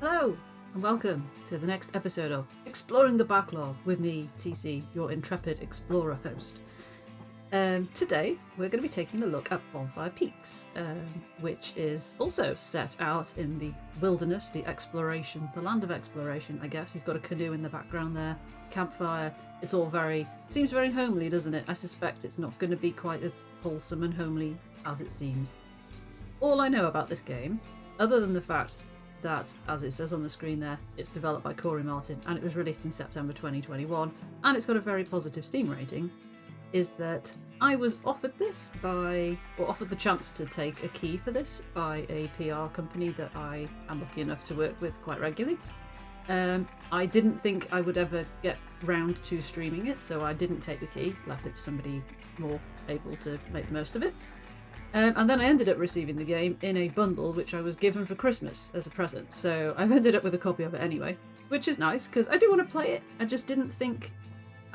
Hello, and welcome to the next episode of Exploring the Backlog with me, TC, your intrepid explorer host. Today, we're going to be taking a look at Bonfire Peaks, which is also set out in the wilderness, the exploration, the land of exploration, I guess. He's got a canoe in the background there, campfire. It's all seems very homely, doesn't it? I suspect it's not going to be quite as wholesome and homely as it seems. All I know about this game, other than the fact that, as it says on the screen there, it's developed by Corey Martin and it was released in September 2021 and it's got a very positive Steam rating, is that I was offered offered the chance to take a key for this by a PR company that I am lucky enough to work with quite regularly. I didn't think I would ever get round to streaming it, so I didn't take the key, left it for somebody more able to make the most of it. And then I ended up receiving the game in a bundle which I was given for Christmas as a present, so I've ended up with a copy of it anyway, which is nice because I do want to play it. I just didn't think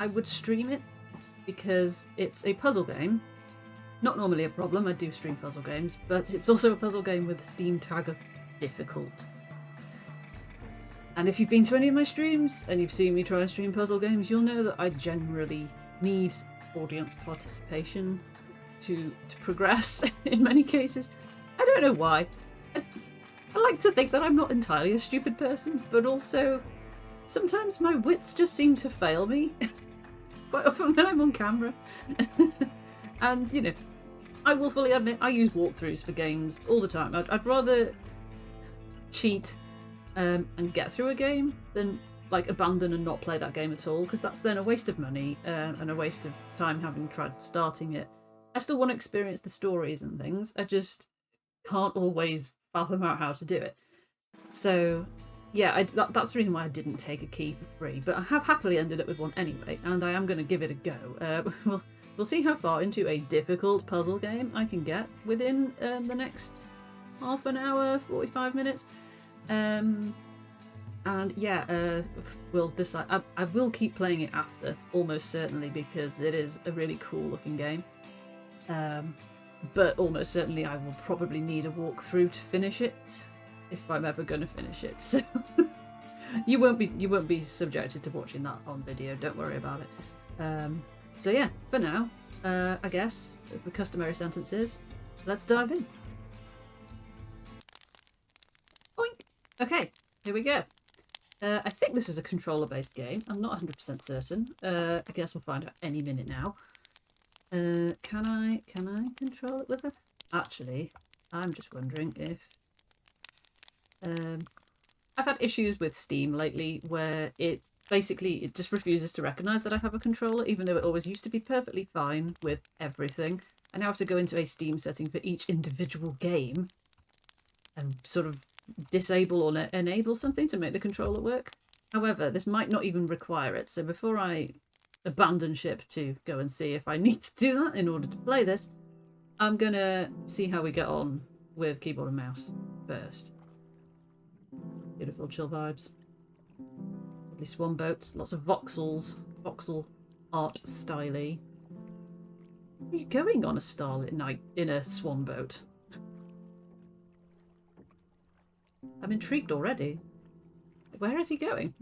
I would stream it because it's a puzzle game. Not normally a problem, I do stream puzzle games, but it's also a puzzle game with a Steam tag of difficult. And if you've been to any of my streams and you've seen me try and stream puzzle games, you'll know that I generally need audience participation to progress in many cases. I don't know why. I like to think that I'm not entirely a stupid person, but also sometimes my wits just seem to fail me quite often when I'm on camera. And, you know, I will fully admit I use walkthroughs for games all the time. I'd rather cheat and get through a game than like abandon and not play that game at all, because that's then a waste of money and a waste of time having tried starting it. I still want to experience the stories and things. I just can't always fathom out how to do it. So, yeah, that's the reason why I didn't take a key for free. But I have happily ended up with one anyway, and I am going to give it a go. We'll see how far into a difficult puzzle game I can get within the next half an hour, 45 minutes. And yeah, we'll decide. I will keep playing it after, almost certainly, because it is a really cool looking game. But almost certainly I will probably need a walkthrough to finish it, if I'm ever going to finish it. So you won't be subjected to watching that on video. Don't worry about it. So yeah, for now, I guess the customary sentence is, let's dive in. Boink. Okay, here we go. I think this is a controller-based game. I'm not 100% certain. I guess we'll find out any minute now. Can I control it with it? Actually, I'm just wondering if I've had issues with Steam lately where it just refuses to recognise that I have a controller, even though it always used to be perfectly fine with everything. I now have to go into a Steam setting for each individual game and sort of disable or enable something to make the controller work. However, this might not even require it, so before I abandon ship to go and see if I need to do that in order to play this, I'm gonna see how we get on with keyboard and mouse first. Beautiful chill vibes. Lovely swan boats, lots of voxel art styly. Where are you going on a starlit night in a swan boat? I'm intrigued already. Where is he going?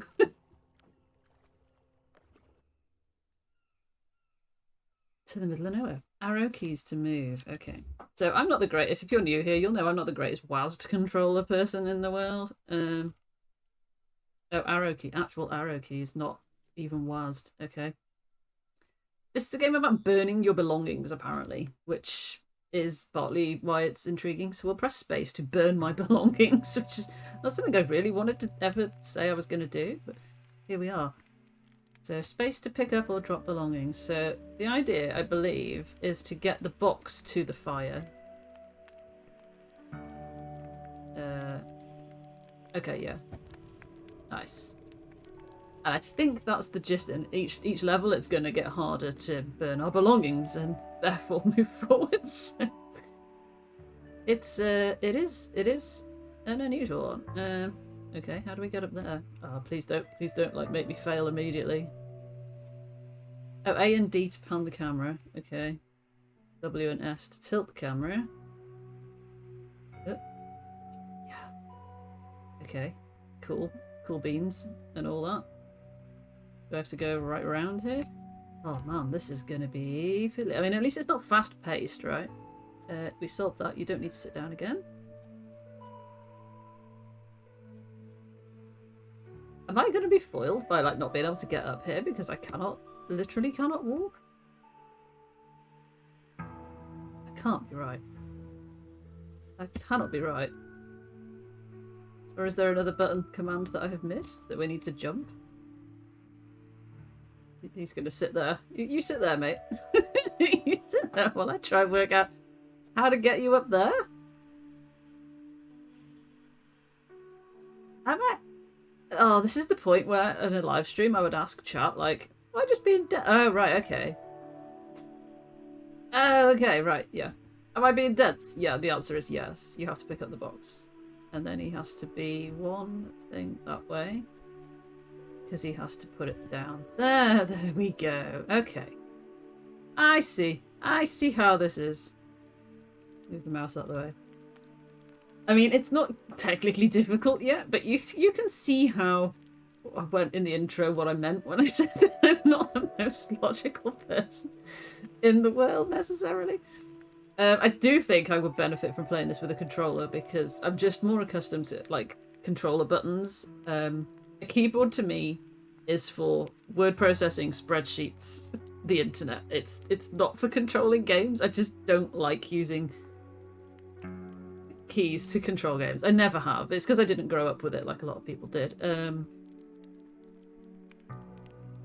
To the middle of nowhere. Arrow keys to move. Okay. So I'm not the greatest. If you're new here, you'll know I'm not the greatest WASD controller person in the world. Oh, arrow key. Actual arrow keys, not even WASD. Okay. This is a game about burning your belongings, apparently, which is partly why it's intriguing. So we'll press space to burn my belongings, which is not something I really wanted to ever say I was going to do, but here we are. So space to pick up or drop belongings. So the idea, I believe, is to get the box to the fire. Okay, yeah. Nice. And I think that's the gist. In each level, it's going to get harder to burn our belongings and therefore move forwards. It is an unusual one. Okay, how do we get up there? Oh, please don't like make me fail immediately. Oh, A and D to pan the camera. Okay. W and S to tilt the camera. Yeah. Okay. Cool. Cool beans and all that. Do I have to go right around here? Oh man, this is going to be... I mean, at least it's not fast-paced, right? We solved that. You don't need to sit down again. Am I going to be foiled by, like, not being able to get up here because I literally cannot walk? I can't be right. I cannot be right. Or is there another button command that I have missed that we need to jump? He's going to sit there. You sit there, mate. You sit there while I try and work out how to get you up there. Am I... Oh, this is the point where in a live stream I would ask chat, like, am I just being oh, right, okay. Oh, okay, right, yeah. Am I being dense? Yeah, the answer is yes. You have to pick up the box. And then he has to be one thing that way. Because he has to put it down. There we go. Okay. I see. I see how this is. Move the mouse out of the way. I mean, it's not technically difficult yet, but you can see how I went in the intro what I meant when I said I'm not the most logical person in the world necessarily. I do think I would benefit from playing this with a controller because I'm just more accustomed to like controller buttons. A keyboard to me is for word processing, spreadsheets, the internet. It's not for controlling games. I just don't like using keys to control games. I never have. It's because I didn't grow up with it like a lot of people did.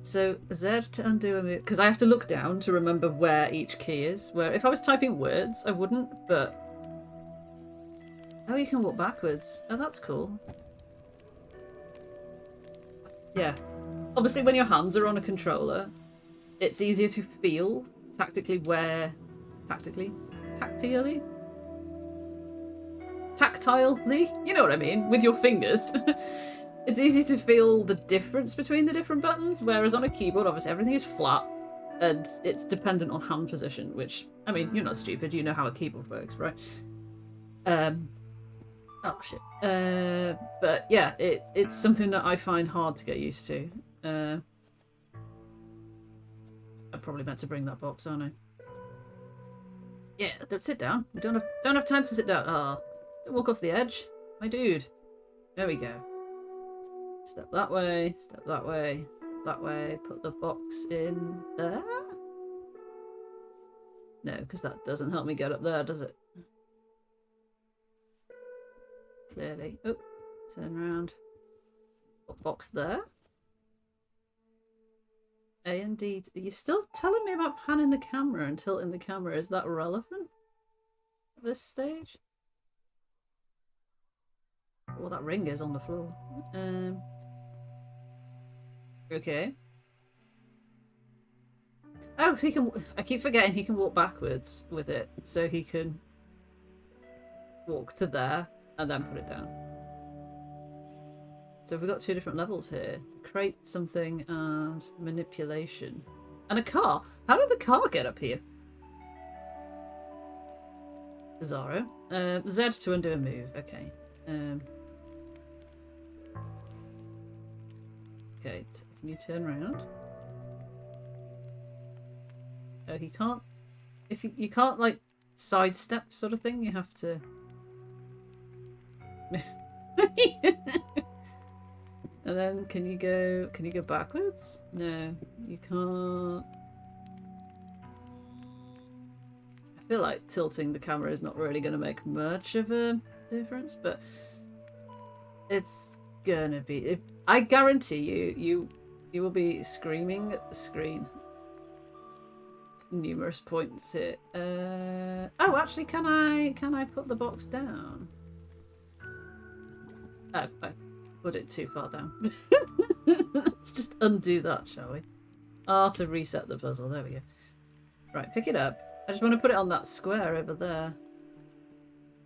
So Z to undo a move, because I have to look down to remember where each key is. Where if I was typing words, I wouldn't, but... Oh, you can walk backwards. Oh, that's cool. Yeah. Obviously, when your hands are on a controller, it's easier to feel tactically where... Tactilely? Tactilely? You know what I mean? With your fingers. It's easy to feel the difference between the different buttons, whereas on a keyboard, obviously, everything is flat, and it's dependent on hand position, which, I mean, you're not stupid, you know how a keyboard works, right? Oh, shit. But, yeah, it's something that I find hard to get used to. I probably meant to bring that box, aren't I? Yeah, don't sit down. We don't have time to sit down. Ah, don't walk off the edge. My dude. There we go. Step that way, step that way, step that way. Put the box in there? No, because that doesn't help me get up there, does it? Clearly. Oh, turn around. Put box there. A and D. Are you still telling me about panning the camera and tilting the camera? Is that relevant at this stage? Well, that ring is on the floor. Okay. Oh, so he can... I keep forgetting he can walk backwards with it, so he can walk to there and then put it down. So we've got two different levels here. Create something and manipulation. And a car. How did the car get up here? Bizarro. Z to undo a move. Okay. Okay, can you turn around? Oh, he can't... If you can't, like, sidestep sort of thing, you have to... And then can you go backwards? No, you can't. I feel like tilting the camera is not really going to make much of a difference, but it's gonna be... I guarantee you will be screaming at the screen numerous points here. Oh, actually, can I put the box down? Oh, I put it too far down. Let's just undo that, shall we? Ah, to reset the puzzle. There we go. Right, pick it up. I just want to put it on that square over there.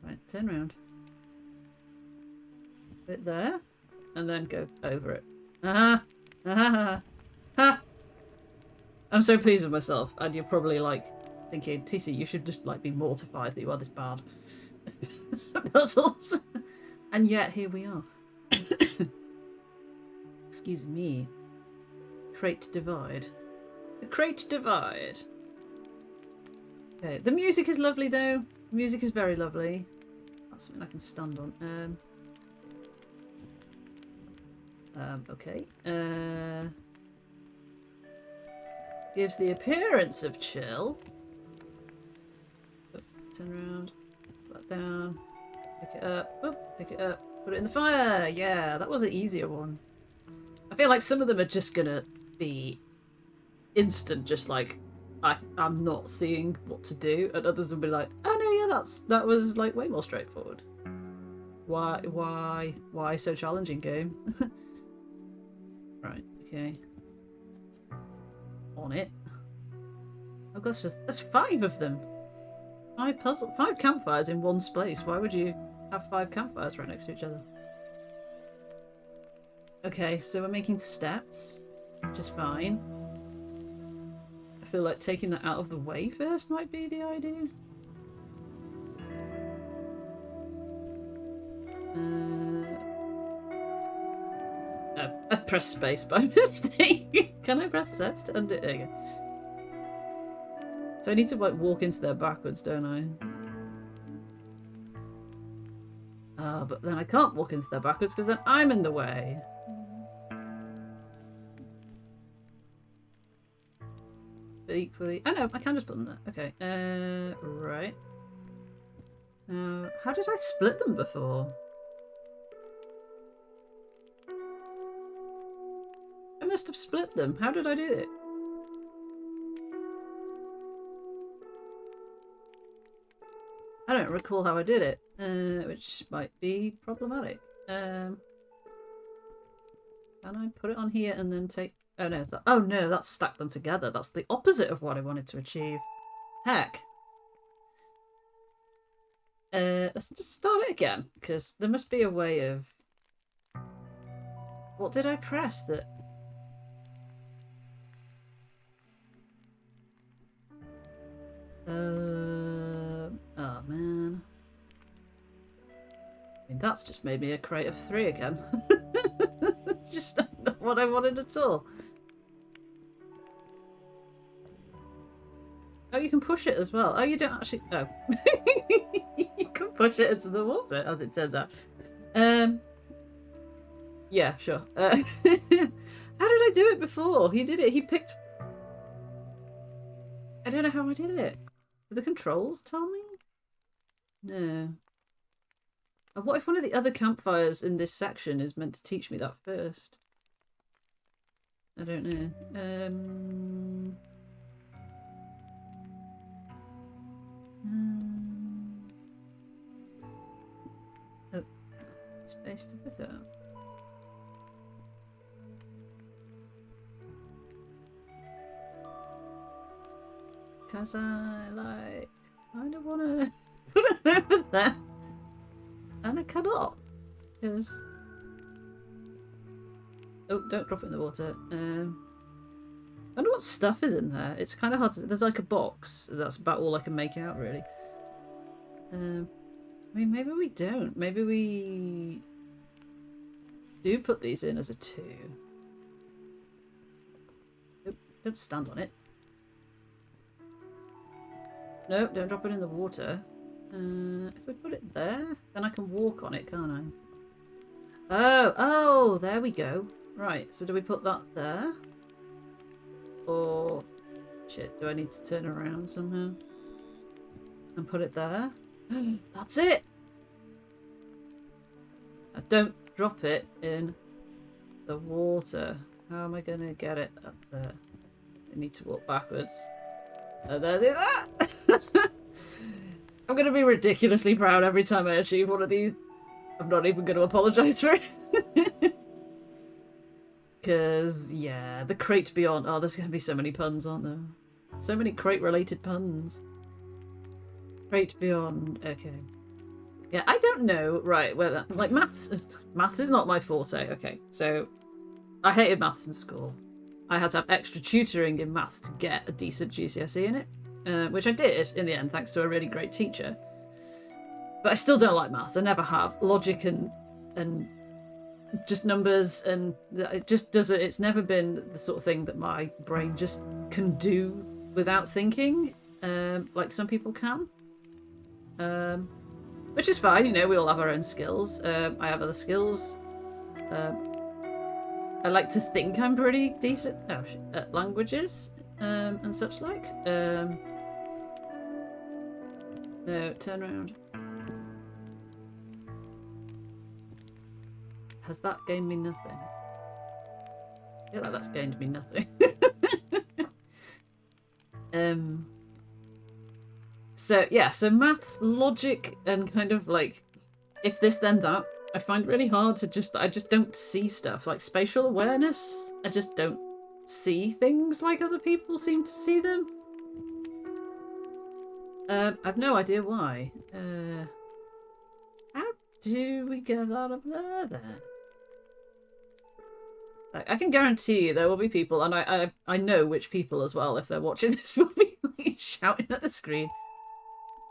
Right, turn around. Put it there. And then go over it. Ah! Ah! Ah! I'm so pleased with myself, and you're probably like thinking, TC, you should just like be mortified that you are this bad at puzzles. And yet here we are. Excuse me. Crate divide. The crate divide. Okay, the music is lovely though. The music is very lovely. That's something I can stand on. Okay. Gives the appearance of chill. Oh, turn around. Put that down. Pick it up. Oh, pick it up. Put it in the fire. Yeah, that was an easier one. I feel like some of them are just gonna be instant, just like I'm not seeing what to do, and others will be like, oh no, yeah, that was like way more straightforward. Why so challenging, game? Right, okay. On it. Oh gosh, there's 5 of them. 5 campfires in one space. Why would you have 5 campfires right next to each other? Okay, so we're making steps, which is fine. I feel like taking that out of the way first might be the idea. Oh, I pressed space by mistake. Can I press sets to undo? There you go. So I need to like walk into there backwards, don't I? But then I can't walk into there backwards because then I'm in the way. But equally, oh no, I can just put them there. Okay. Right. How did I split them before? I must have split them. How did I do it? I don't recall how I did it, which might be problematic. Can I put it on here and then take... Oh no, oh no, that's stacked them together. That's the opposite of what I wanted to achieve. Heck. Let's just start it again, because there must be a way of... What did I press that... Oh man. I mean, that's just made me a crate of 3 again. Just not what I wanted at all. Oh, you can push it as well. Oh, you don't actually... Oh. You can push it into the water, as it turns out. Yeah, sure. How did I do it before? He did it. He picked... I don't know how I did it. Do the controls tell me? No. What if one of the other campfires in this section is meant to teach me that first? I don't know. Oh, space to pick it up. Because I like kind of want to put it over there. And I cannot. Because... Oh, don't drop it in the water. I wonder what stuff is in there. It's kind of hard to... There's like a box. That's about all I can make out, really. I mean, maybe we don't. Maybe we do put these in as a 2. Nope, don't stand on it. No, don't drop it in the water. If we put it there, then I can walk on it, can't I? Oh, there we go. Right, so do we put that there? Or... Shit, do I need to turn around somehow? And put it there? That's it! I don't drop it in the water. How am I going to get it up there? I need to walk backwards. There, do that! I'm going to be ridiculously proud every time I achieve one of these. I'm not even going to apologise for it. Because, yeah, the crate beyond... Oh, there's going to be so many puns, aren't there? So many crate-related puns. Crate beyond... Okay. Yeah, I don't know, right, whether... Like, maths is not my forte. Okay, so I hated maths in school. I had to have extra tutoring in maths to get a decent GCSE in it, which I did in the end, thanks to a really great teacher. But I still don't like maths. I never have. Logic and just numbers, and it just doesn't. It's never been the sort of thing that my brain just can do without thinking, like some people can. Which is fine, you know. We all have our own skills. I have other skills. I like to think I'm pretty decent at languages and such like. No, turn around. Has that gained me nothing? I feel like that's gained me nothing. So yeah, so maths, logic, and kind of like if this then that, I find it really hard to I just don't see stuff. Like spatial awareness, I just don't see things like other people seem to see them. I've no idea why. How do we get out of there then? I can guarantee you there will be people, and I know which people as well, if they're watching this, will be shouting at the screen,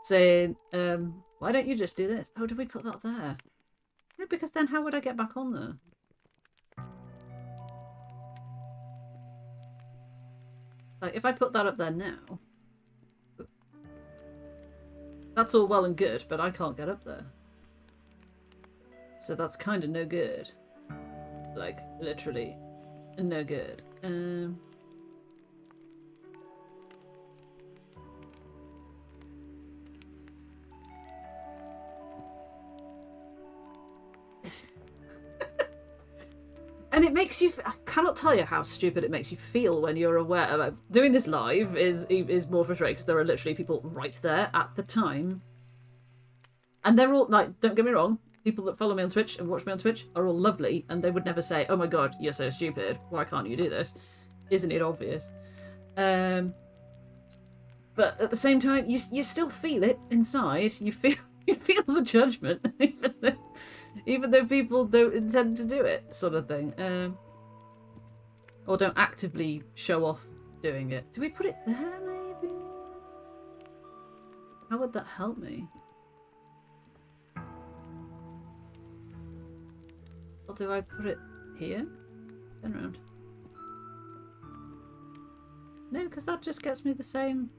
saying, why don't you just do this? Oh, did we put that there? No, because then how would I get back on there? Like, if I put that up there now, that's all well and good, but I can't get up there. So that's kind of no good. Like, literally no good. And it makes you, I cannot tell you how stupid it makes you feel when you're aware of doing this live is more frustrating because there are literally people right there at the time. And they're all, like, don't get me wrong, people that follow me on Twitch and watch me on Twitch are all lovely, and they would never say, oh my god, you're so stupid, why can't you do this? Isn't it obvious? But at the same time, you still feel it inside. You feel the judgment, even though people don't intend to do it, sort of thing. Or don't actively show off doing it. Do we put it there, maybe? How would that help me? Or do I put it here? Turn around. No, because that just gets me the same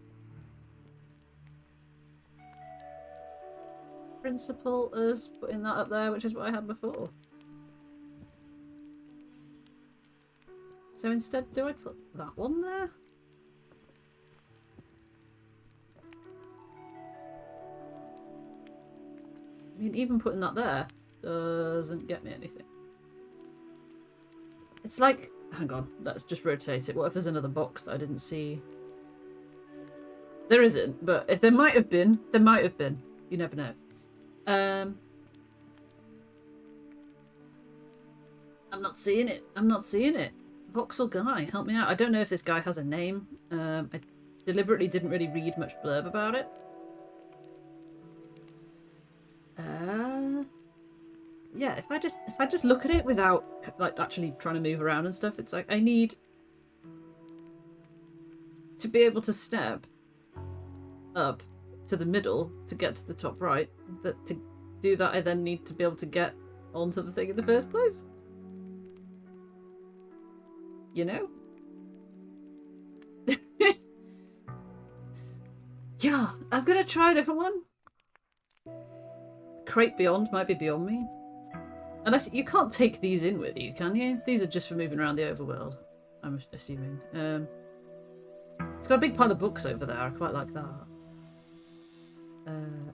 principle as putting that up there, which is what I had before. So instead, do I put that one there? I mean, even putting that there doesn't get me anything. It's like, hang on, let's just rotate it. What if there's another box that I didn't see? There isn't, but if there might have been, there might have been. You never know. I'm not seeing it. I'm not seeing it. Voxel guy, help me out. I don't know if this guy has a name. I deliberately didn't really read much blurb about it. Yeah, if I just look at it without like actually trying to move around and stuff, it's like I need to be able to step up to the middle to get to the top right, but to do that I then need to be able to get onto the thing in the first place. You know? Yeah, I'm gonna try a different one. Crate Beyond might be beyond me. Unless you can't take these in with you, can you? These are just for moving around the overworld, I'm assuming. It's got a big pile of books over there. I quite like that.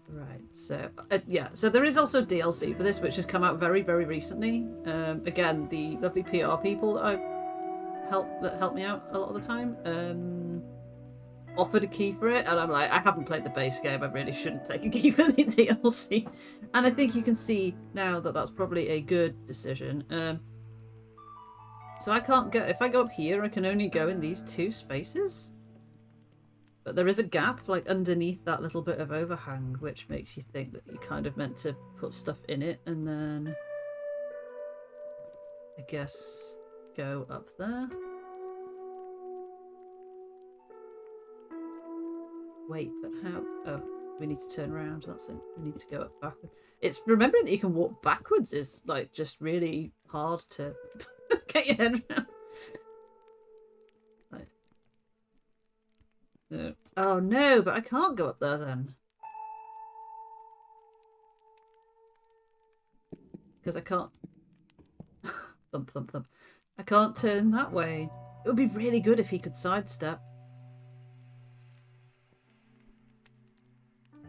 Right, so yeah, so there is also DLC for this, which has come out very, very recently. Again, the lovely PR people that help me out a lot of the time offered a key for it, and I'm like, I haven't played the base game, I really shouldn't take a key for the DLC. And I think you can see now that that's probably a good decision. So I can't go, if I go up here, I can only go in these two spaces. But there is a gap, like, underneath that little bit of overhang, which makes you think that you kind of meant to put stuff in it, and then I guess go up there. Wait, but how? Oh, we need to turn around. That's it. We need to go up backwards. It's remembering that you can walk backwards is like just really hard to get your head around. Like, no. Oh no, but I can't go up there then. Because I can't. Thump, thump, thump. I can't turn that way. It would be really good if he could sidestep.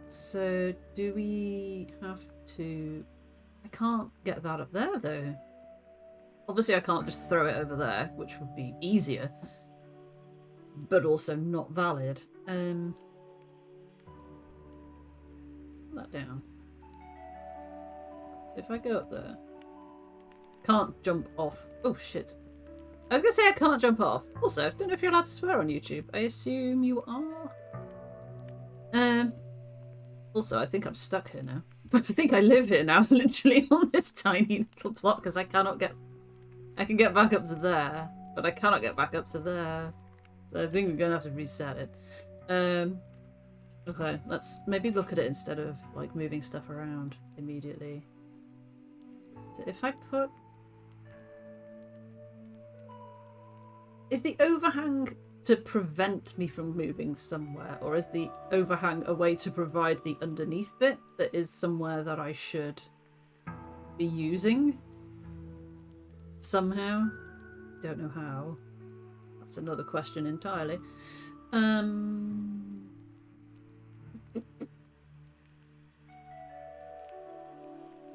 So, do we have to... I can't get that up there, though. Obviously, I can't just throw it over there, which would be easier. But also not valid. Put that down. If I go up there... Can't jump off. Oh, shit. I was going to say I can't jump off. Also, don't know if you're allowed to swear on YouTube. I assume you are. Also, I think I'm stuck here now. But I think I live here now, literally on this tiny little plot, because I cannot get... I can get back up to there, but I cannot get back up to there. So I think we're going to have to reset it. Okay, let's maybe look at it instead of, like, moving stuff around immediately. So if I put... Is the overhang to prevent me from moving somewhere, or is the overhang a way to provide the underneath bit that is somewhere that I should be using somehow? Don't know how. That's another question entirely.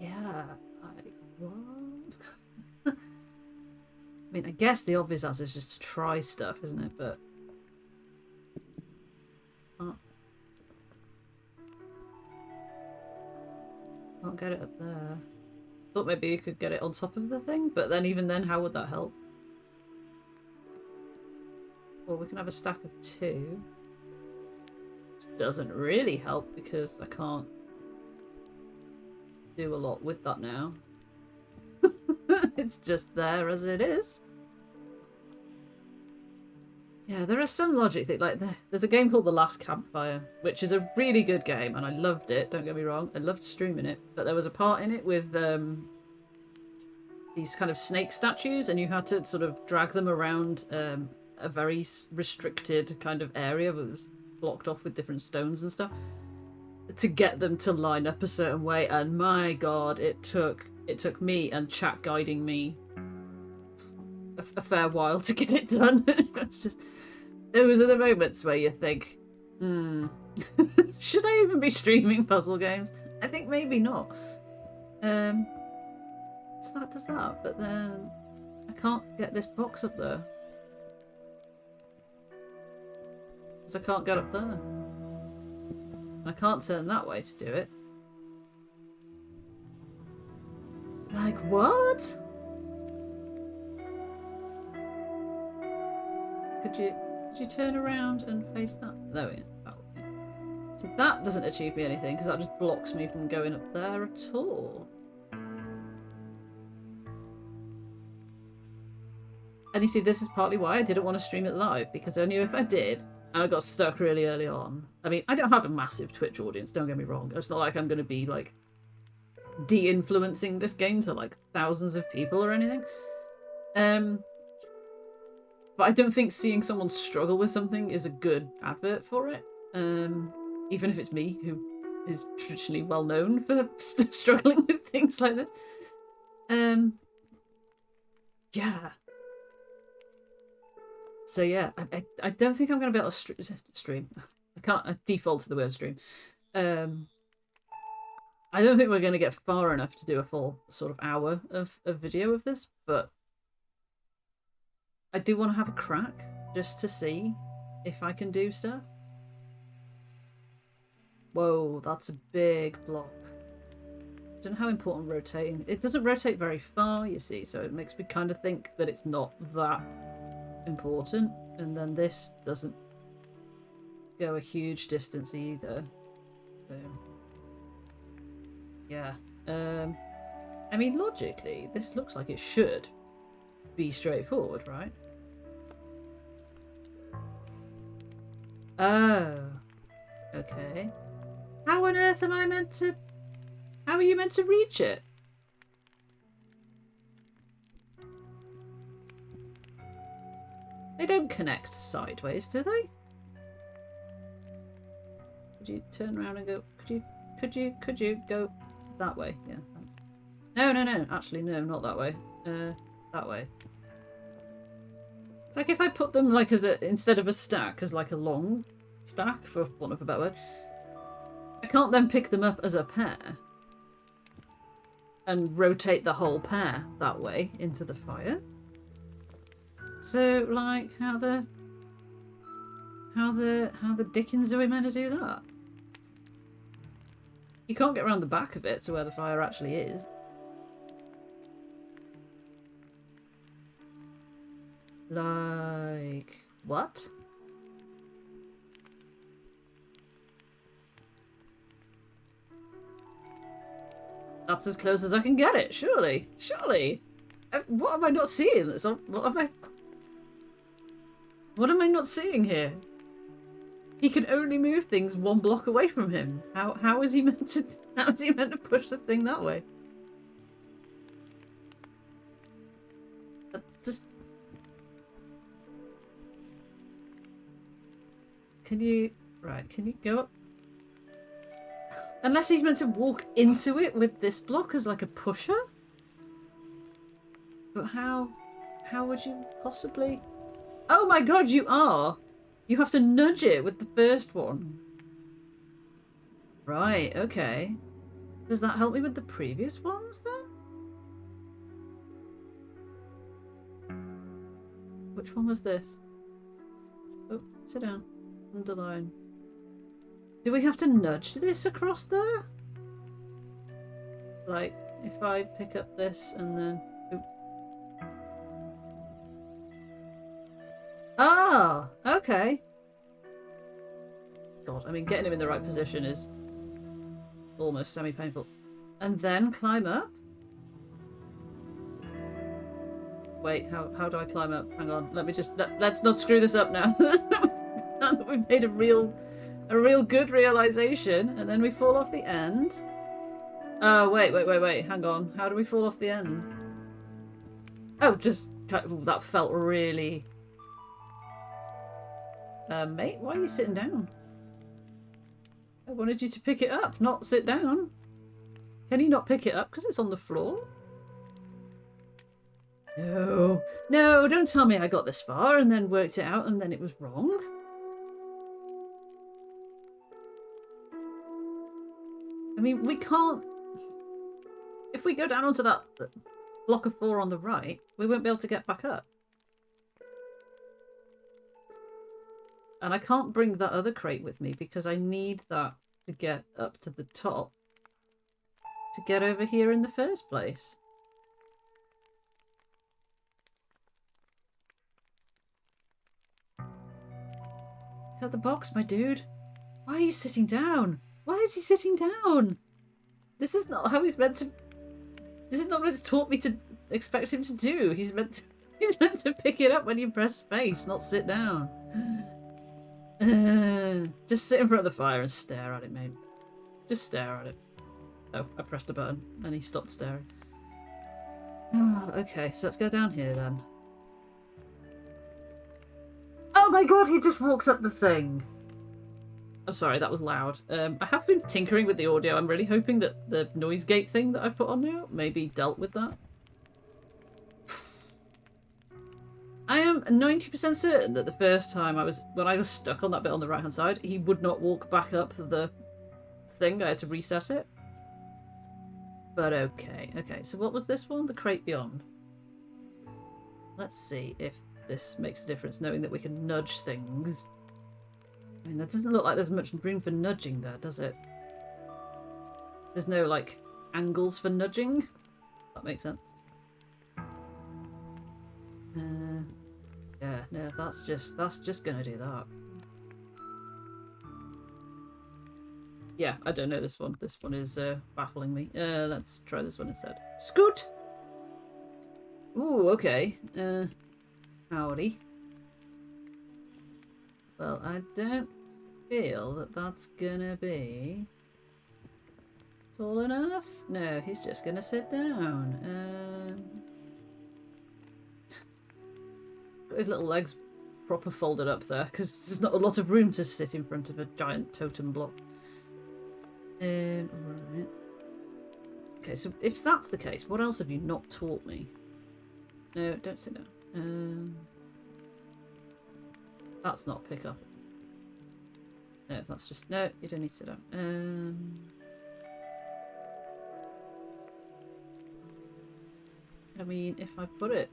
Yeah, what? I mean, I guess the obvious answer is just to try stuff, isn't it? But... Can't get it up there. Thought maybe you could get it on top of the thing, but then even then, how would that help? Well, we can have a stack of 2. Which doesn't really help because I can't do a lot with that now. It's just there as it is. Yeah, there is some logic that, like, there's a game called The Last Campfire, which is a really good game, and I loved it, don't get me wrong. I loved streaming it, but there was a part in it with these kind of snake statues, and you had to sort of drag them around a very restricted kind of area that was blocked off with different stones and stuff to get them to line up a certain way, and my god, it took me and chat guiding me a fair while to get it done. It's just... Those are the moments where you think, should I even be streaming puzzle games? I think maybe not. So that does that, but then I can't get this box up there. Because I can't get up there. I can't turn that way to do it. Like, what? Could you turn around and face that? There we go. That way. So that doesn't achieve me anything because that just blocks me from going up there at all. And you see, this is partly why I didn't want to stream it live, because I knew if I did, and I got stuck really early on. I mean, I don't have a massive Twitch audience, don't get me wrong. It's not like I'm going to be, like, de-influencing this game to, like, thousands of people or anything. But I don't think seeing someone struggle with something is a good advert for it. Even if it's me, who is traditionally well known for struggling with things like this. Yeah. So yeah, I don't think I'm going to be able to stream. I can't default to the word stream. I don't think we're going to get far enough to do a full sort of hour of video of this, but I do want to have a crack just to see if I can do stuff. Whoa, that's a big block. I don't know how important rotating... It doesn't rotate very far, you see, so it makes me kind of think that it's not that important. And then this doesn't go a huge distance either. So, yeah. I mean, logically, this looks like it should be straightforward, right? Oh. Okay. How on earth am I meant to... How are you meant to reach it? They don't connect sideways, do they? Could you turn around and go... Could you go that way? Yeah, thanks. No. Actually, no, not that way. That way. It's like if I put them like as a... Instead of a stack, as like a long stack, for want of a better word. I can't then pick them up as a pair. And rotate the whole pair that way into the fire. So, like, how the dickens are we meant to do that? You can't get around the back of it to where the fire actually is. Like, what? That's as close as I can get it, surely. Surely. What am I not seeing? What am I not seeing here? He can only move things one block away from him. How is he meant to push the thing that way? Just... Can you go up? Unless he's meant to walk into it with this block as like a pusher? But how would you possibly... Oh my god, you are! You have to nudge it with the first one. Right, okay. Does that help me with the previous ones then? Which one was this? Oh, sit down. Underline. Do we have to nudge this across there? Like, if I pick up this and then... Oop. Ah! Okay. God, I mean, getting him in the right position is almost semi-painful. And then climb up? Wait, how do I climb up? Hang on, let's not screw this up now. Now that we've made a real good realization, and then we fall off the end. Oh, wait, hang on. How do we fall off the end? Oh, just... Ooh, that felt really... mate, why are you sitting down? I wanted you to pick it up, not sit down. Can you not pick it up because it's on the floor? No, don't tell me I got this far and then worked it out and then it was wrong. I mean, we can't... If we go down onto that block of 4 on the right, we won't be able to get back up. And I can't bring that other crate with me because I need that to get up to the top to get over here in the first place. Got the box, my dude. Why are you sitting down? Why is he sitting down? This is not how he's meant to... This is not what it's taught me to expect him to do. He's meant to pick it up when you press space, not sit down. Just sit in front of the fire and stare at it, mate. Just stare at it. Oh, I pressed a button and he stopped staring. Oh, okay, so let's go down here then. Oh my god, he just walks up the thing. I'm sorry, that was loud. I have been tinkering with the audio. I'm really hoping that the noise gate thing that I've put on now maybe dealt with that. I am 90% certain that the first time when I was stuck on that bit on the right hand side, he would not walk back up the thing. I had to reset it. But okay. Okay, so what was this one? The crate beyond. Let's see if this makes a difference, knowing that we can nudge things. I mean, that doesn't look like there's much room for nudging there, does it? There's no, like, angles for nudging. That makes sense. Yeah, no, that's just gonna do that. Yeah, I don't know this one. This one is baffling me. Let's try this one instead. Scoot! Ooh, okay. Howdy. Well, I don't feel that that's gonna be tall enough? No, he's just gonna sit down. Got his little legs proper folded up there because there's not a lot of room to sit in front of a giant totem block. Right. Okay, so if that's the case, what else have you not taught me? No, don't sit down. That's not pick up. No, that's just... No, you don't need to sit down. I mean, if I put it...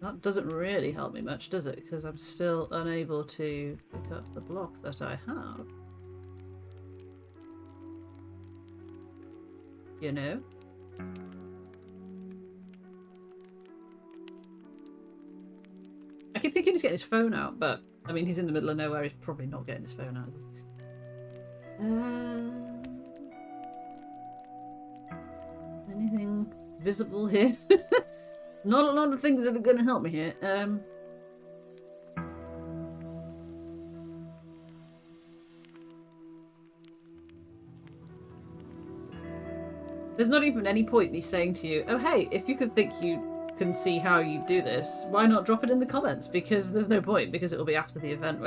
That doesn't really help me much, does it? Because I'm still unable to pick up the block that I have. You know? I keep thinking he's getting his phone out, but I mean, he's in the middle of nowhere. He's probably not getting his phone out. Anything visible here? Not a lot of things that are going to help me here. There's not even any point me saying to you, oh hey, if you could think you can see how you do this, why not drop it in the comments? Because there's no point, because it will be after the event.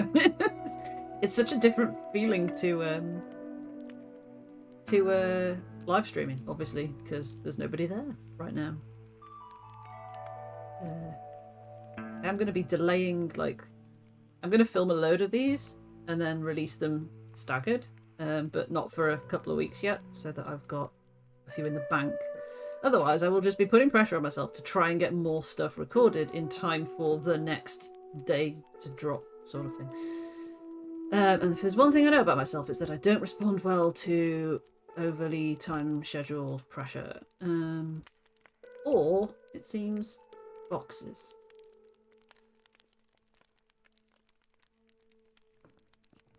It's such a different feeling to live streaming, obviously, because there's nobody there right now. I'm going to be delaying, like, I'm going to film a load of these and then release them staggered, but not for a couple of weeks yet, so that I've got a few in the bank. Otherwise, I will just be putting pressure on myself to try and get more stuff recorded in time for the next day to drop, sort of thing. And if there's one thing I know about myself, it's that I don't respond well to overly time-scheduled pressure. Or, it seems, boxes.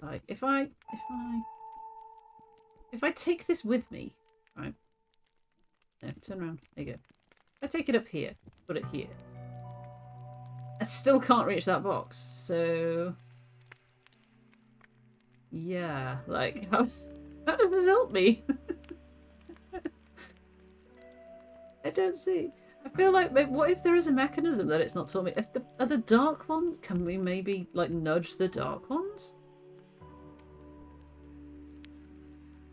Like, if I take this with me, right? No, turn around. There you go. I take it up here, put it here. I still can't reach that box, so... Yeah, like, how does this help me? I don't see. I feel like, what if there is a mechanism that it's not told me? Are the dark ones, can we maybe, like, nudge the dark ones?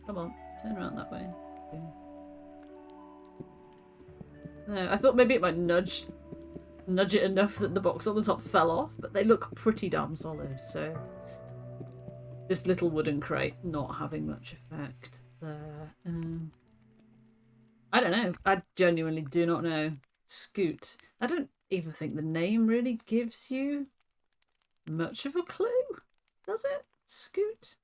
Come on, turn around that way. Okay. No, I thought maybe it might nudge it enough that the box on the top fell off, but they look pretty damn solid, so... This little wooden crate not having much effect there. I don't know. I genuinely do not know. Scoot. I don't even think the name really gives you much of a clue, does it? Scoot?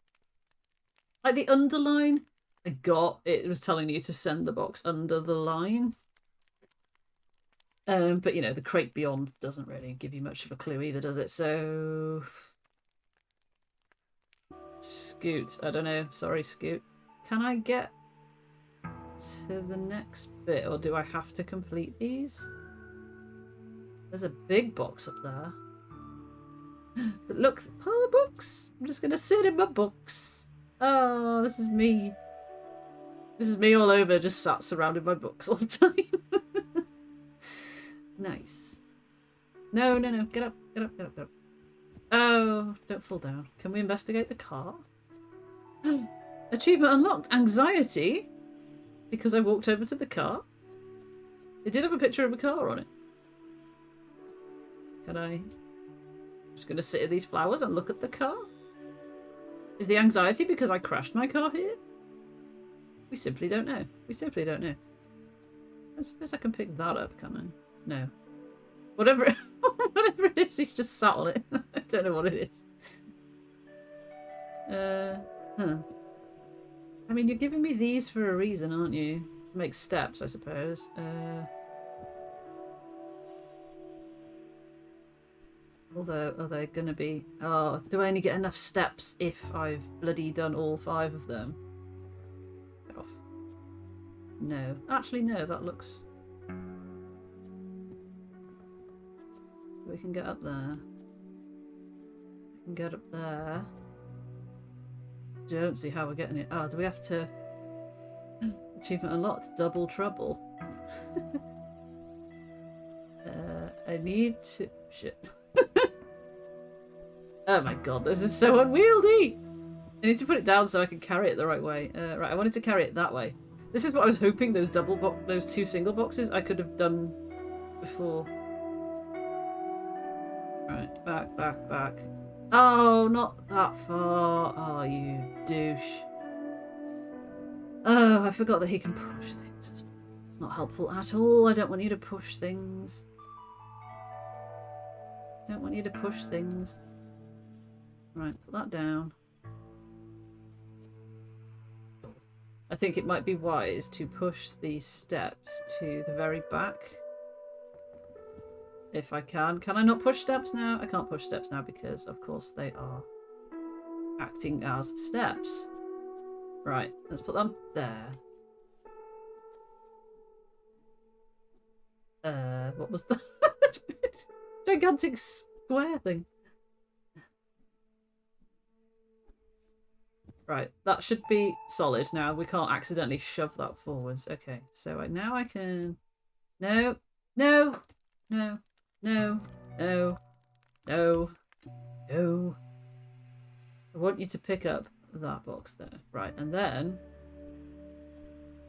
Like the underline I got, it was telling you to send the box under the line. But, you know, the crate beyond doesn't really give you much of a clue either, does it? So... Scoot. I don't know. Sorry, Scoot. Can I get to the next bit, or do I have to complete these? There's a big box up there. But look, oh, the books! I'm just going to sit in my books. Oh, this is me. This is me all over, just sat surrounded by books all the time. Nice. No, no, no. Get up, get up, get up, get up. Oh, don't fall down. Can we investigate the car? Achievement unlocked. Anxiety. Because I walked over to the car. It did have a picture of a car on it. Can I... I'm just going to sit at these flowers and look at the car? Is the anxiety because I crashed my car here? We simply don't know. We simply don't know. I suppose I can pick that up, can I? No. Whatever, whatever it is, he's just sat on it. I don't know what it is. Huh. I mean, you're giving me these for a reason, aren't you? Make steps, I suppose. Although, are they going to be... Oh, do I only get enough steps if I've bloody done all 5 of them? Get off. No. Actually, no, that looks... We can get up there. can get up there. Don't see how we're getting it. Oh, do we have to... Achievement unlocked. Double trouble. I need to... Shit. Oh my god, this is so unwieldy! I need to put it down so I can carry it the right way. Right, I wanted to carry it that way. This is what I was hoping those those 2 single boxes I could have done before. Right, back, back, back. Oh, not that far. Oh, you douche. Oh, I forgot that he can push things. It's not helpful at all. I don't want you to push things. Don't want you to push things. Right, put that down. I think it might be wise to push these steps to the very back. If I can. Can I not push steps now? I can't push steps now because, of course, they are acting as steps. Right, let's put them there. What was that? Gigantic square thing. Right, that should be solid now. We can't accidentally shove that forwards. Okay, so now I can... No, no, no, no, no, no, no. I want you to pick up that box there. Right, and then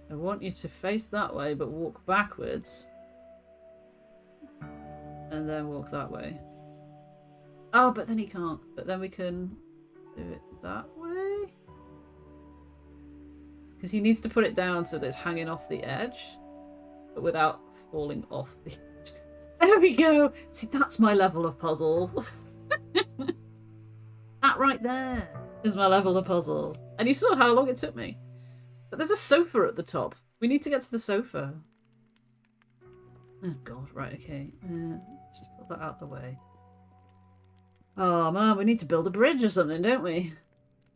I want you to face that way but walk backwards. And then walk that way. Oh, but then he can't. But then we can do it that way. Because he needs to put it down so that it's hanging off the edge. But without falling off the edge. There we go! See, that's my level of puzzle. That right there is my level of puzzle. And you saw how long it took me. But there's a sofa at the top. We need to get to the sofa. Oh god, right, okay. Let's just put that out the way. Oh man, we need to build a bridge or something, don't we?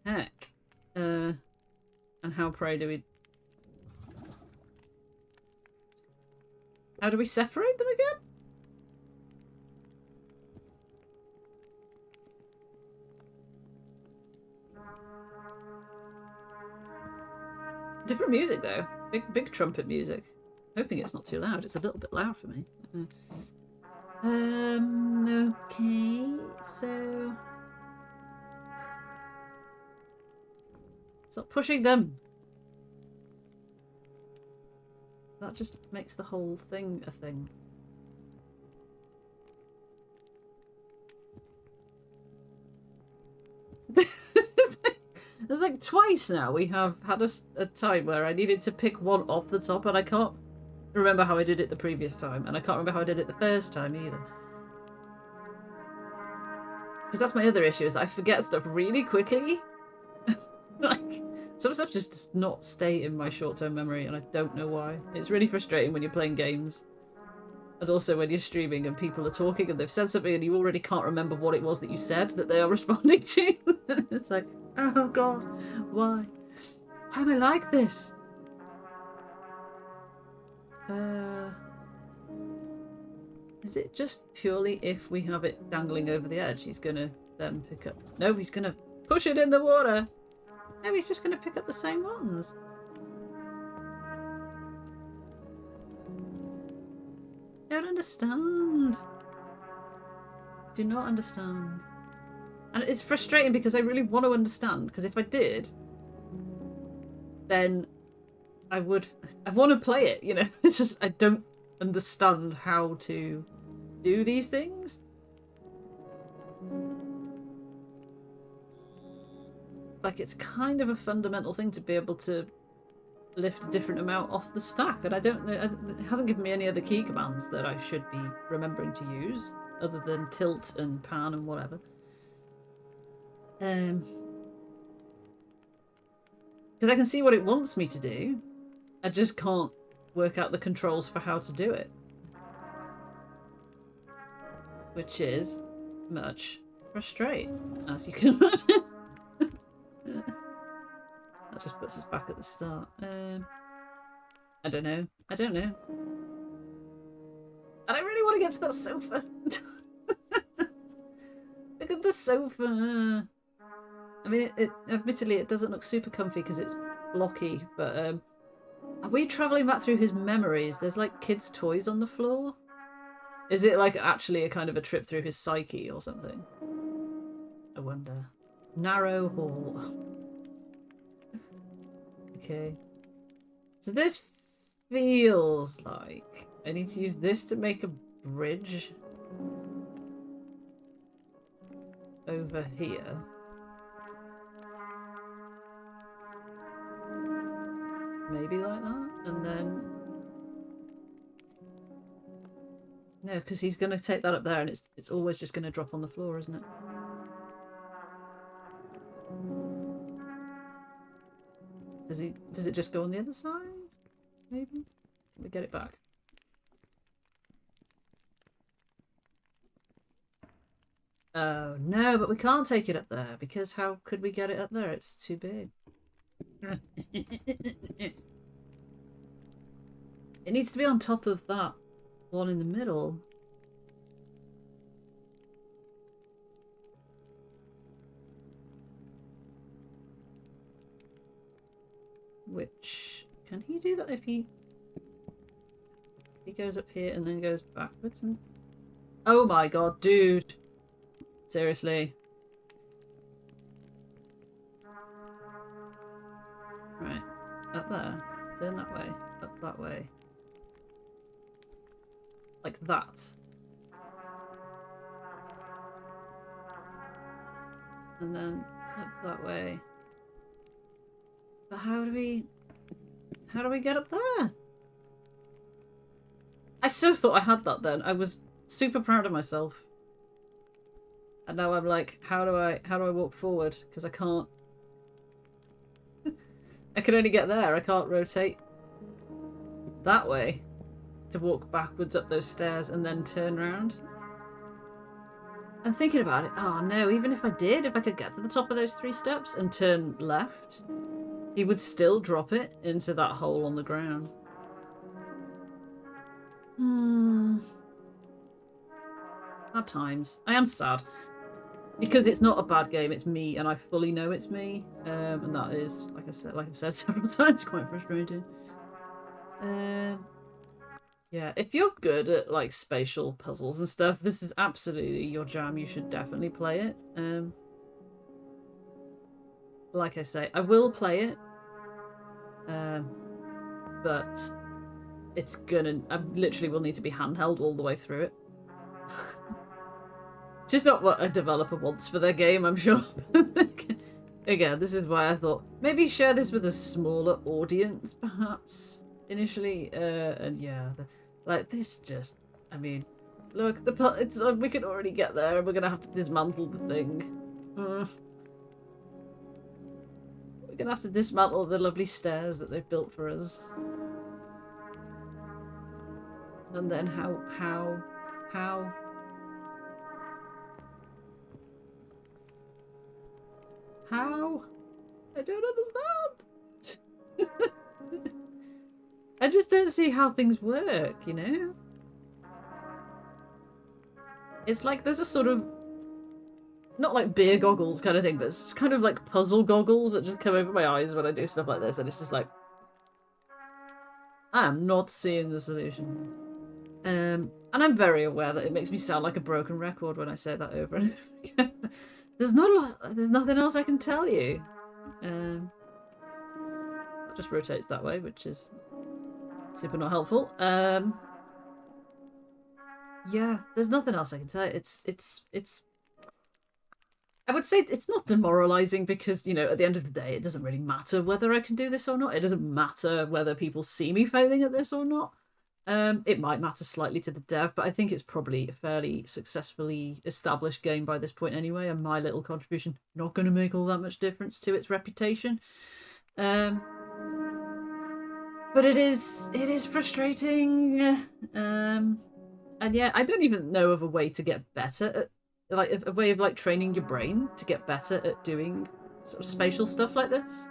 Heck. And how pray do we... How do we separate them again? Different music though. Big trumpet music. Hoping it's not too loud. It's a little bit loud for me. Okay, so... Stop pushing them! That just makes the whole thing a thing. There's like twice now we have had a time where I needed to pick one off the top and I can't remember how I did it the previous time, and I can't remember how I did it the first time either. Because that's my other issue, is I forget stuff really quickly. Like, some stuff just does not stay in my short-term memory, and I don't know why. It's really frustrating when you're playing games. And also when you're streaming and people are talking and they've said something and you already can't remember what it was that you said that they are responding to. It's like, oh god, why? Why am I like this? Is it just purely if we have it dangling over the edge, he's gonna then pick up... No, he's gonna push it in the water! No, he's just gonna pick up the same ones. Don't understand. Do not understand. And it's frustrating because I really want to understand, because if I did, then I want to play it, you know? It's just, I don't understand how to do these things. Like, it's kind of a fundamental thing to be able to lift a different amount off the stack, and I don't know, it hasn't given me any other key commands that I should be remembering to use, other than tilt and pan and whatever. Because I can see what it wants me to do, I just can't work out the controls for how to do it. Which is much frustrating, as you can imagine. That just puts us back at the start. I don't know. I don't know. And I really want to get to that sofa. I Look at the sofa. I mean, admittedly, it doesn't look super comfy because it's blocky, but are we travelling back through his memories? There's like kids' toys on the floor. Is it like actually a kind of a trip through his psyche or something? I wonder. Narrow hall. Okay. So this feels like I need to use this to make a bridge over here. Maybe like that, and then no, because he's going to take that up there, and it's always just going to drop on the floor, isn't it? Does it just go on the other side? Maybe. Let me get it back. Oh no, but we can't take it up there because how could we get it up there? It's too big. It needs to be on top of that one in the middle. Which, can he do that if he goes up here and then goes backwards? And oh my god, dude. Seriously. Right, up there. Turn that way. Up that way. Like that. And then up that way. But how do we get up there? I so thought I had that then. I was super proud of myself. And now I'm like, how do I walk forward? Because I can't. I can only get there. I can't rotate that way to walk backwards up those stairs and then turn around. I'm thinking about it. Oh no, even if I could get to the top of those 3 steps and turn left, he would still drop it into that hole on the ground. Hard times. I am sad. Because it's not a bad game, it's me, and I fully know it's me. And that is, like I've said several times, quite frustrating. Yeah, if you're good at like spatial puzzles and stuff, this is absolutely your jam. You should definitely play it. Like I say, I will play it. But I literally will need to be handheld all the way through it. Just not what a developer wants for their game, I'm sure. Again, this is why I thought maybe share this with a smaller audience, perhaps, initially. And yeah, like this just, I mean, look, we can already get there and we're going to have to dismantle the thing. We're going to have to dismantle the lovely stairs that they've built for us. And then how? How? I don't understand. I just don't see how things work, you know? It's like there's a sort of, not like beer goggles kind of thing, but it's kind of like puzzle goggles that just come over my eyes when I do stuff like this, and it's just like, I am not seeing the solution. And I'm very aware that it makes me sound like a broken record when I say that over and over again. There's nothing else I can tell you. That just rotates that way, which is super not helpful. Yeah, there's nothing else I can tell you. It's I would say it's not demoralizing because, you know, at the end of the day, it doesn't really matter whether I can do this or not. It doesn't matter whether people see me failing at this or not. It might matter slightly to the dev, but I think it's probably a fairly successfully established game by this point anyway, and my little contribution not going to make all that much difference to its reputation. But it is frustrating. And yeah, I don't even know of a way to get better at, like, a way of like training your brain to get better at doing sort of spatial stuff like this.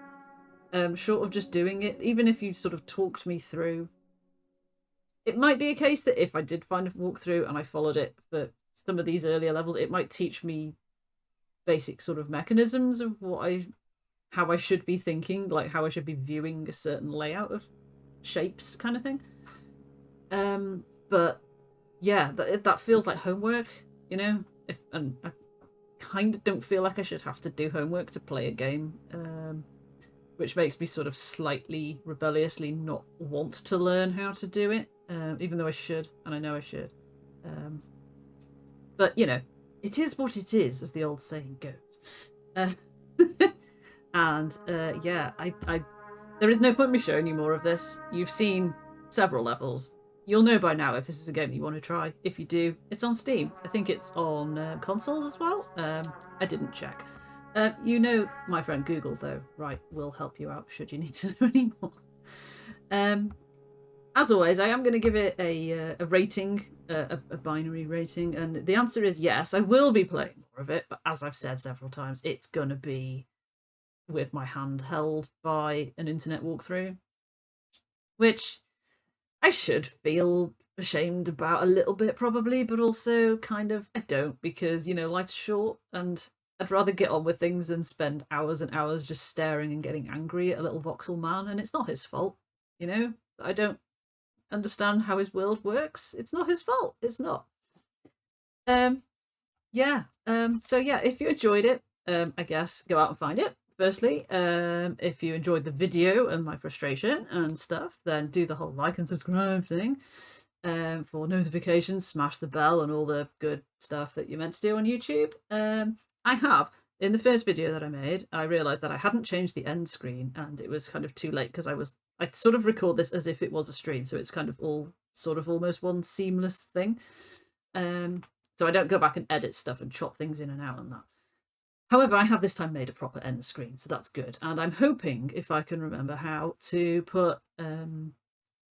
Short of just doing it, even if you sort of talked me through. It might be a case that if I did find a walkthrough and I followed it for some of these earlier levels, it might teach me basic sort of mechanisms of how I should be thinking, like how I should be viewing a certain layout of shapes, kind of thing. But yeah, that feels like homework, you know. And I kind of don't feel like I should have to do homework to play a game, which makes me sort of slightly rebelliously not want to learn how to do it, even though I should, and I know I should. But you know, it is what it is, as the old saying goes. And yeah, I there is no point in me showing you more of this. You've seen several levels. You'll know by now if this is a game you want to try. If you do, it's on Steam. I think it's on consoles as well. I didn't check. You know my friend Google, though, right, will help you out should you need to know any more. As always, I am going to give it a rating, a binary rating, and the answer is yes, I will be playing more of it, but as I've said several times, it's going to be with my hand held by an internet walkthrough, which I should feel ashamed about a little bit probably, but also kind of I don't, because you know life's short and I'd rather get on with things than spend hours and hours just staring and getting angry at a little voxel man, and it's not his fault, you know. I don't understand how his world works. It's not his fault. It's not. Yeah. So yeah, if you enjoyed it, I guess go out and find it. Firstly, if you enjoyed the video and my frustration and stuff, then do the whole like and subscribe thing. For notifications, smash the bell and all the good stuff that you're meant to do on YouTube. I have. In the first video that I made, I realised that I hadn't changed the end screen and it was kind of too late because I sort of record this as if it was a stream, so it's kind of all sort of almost one seamless thing. So I don't go back and edit stuff and chop things in and out and that. However, I have this time made a proper end screen, so that's good. And I'm hoping, if I can remember how, to put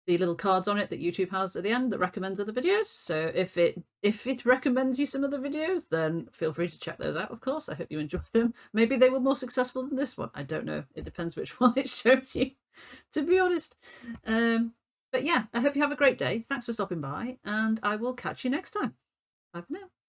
the little cards on it that YouTube has at the end that recommends other videos. So if it recommends you some other videos, then feel free to check those out, of course. I hope you enjoy them. Maybe they were more successful than this one. I don't know. It depends which one it shows you, to be honest. But yeah, I hope you have a great day. Thanks for stopping by, and I will catch you next time. Bye for now.